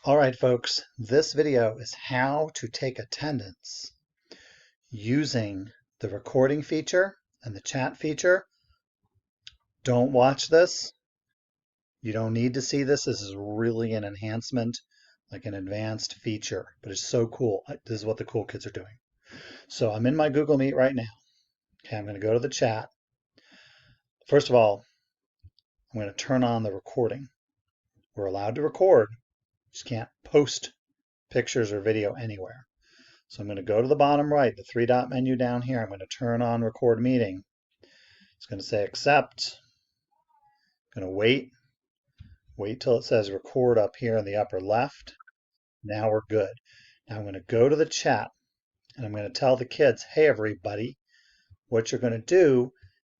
All right, folks, this video is how to take attendance using the recording feature and the chat feature. Don't watch this. You don't need to see this. This is really an enhancement, like an advanced feature, but it's so cool. This is what the cool kids are doing. So I'm in my Google Meet right now. Okay, I'm going to go to the chat. First of all, I'm going to turn on the recording. We're allowed to record, just can't post pictures or video anywhere. So I'm going to go to the bottom right, the three-dot menu down here. I'm going to turn on record meeting. It's going to say accept. I'm going to wait till it says record up here in the upper left. Now we're good. Now I'm going to go to the chat and I'm going to tell the kids, hey everybody, what you're going to do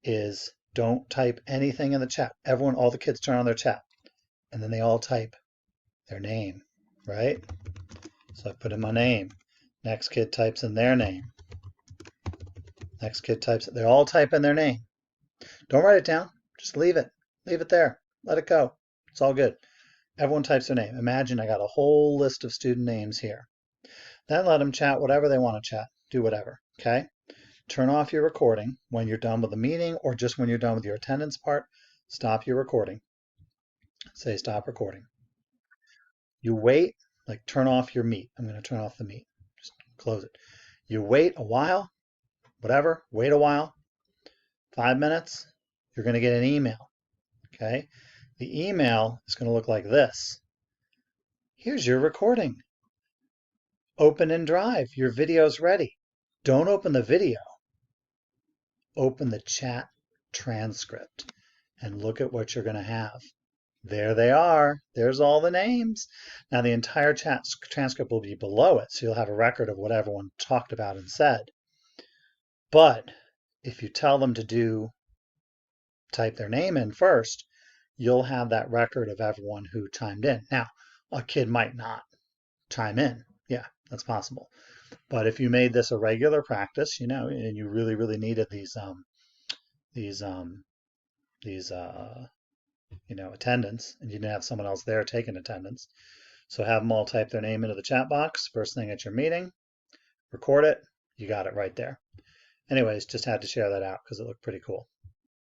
is don't type anything in the chat. Everyone, all the kids turn on their chat and then they all type their name, right? So I put in my name. Next kid types in their name. Next kid types it. They all type in their name. Don't write it down. Just leave it. Leave it there. Let it go. It's all good. Everyone types their name. Imagine I got a whole list of student names here. Then let them chat whatever they want to chat. Do whatever. Okay? Turn off your recording when you're done with the meeting or just when you're done with your attendance part. Stop your recording. Say stop recording. You wait, like turn off your meet. I'm going to turn off the meet. Just close it. You wait a while, whatever, wait a while, 5 minutes, you're going to get an email. Okay? The email is going to look like this. Here's your recording. Open in Drive. Your video's ready. Don't open the video. Open the chat transcript and look at what you're going to have. There they are. There's all the names. Now the entire chat transcript will be below it, so you'll have a record of what everyone talked about and said. But if you tell them to type their name in first, you'll have that record of everyone who chimed in. Now, a kid might not chime in. Yeah, that's possible. But if you made this a regular practice, and you really, really needed these attendance, and you didn't have someone else there taking attendance, so have them all type their name into the chat box first thing at your meeting, record it, you got it right there. Anyways, just had to share that out because it looked pretty cool.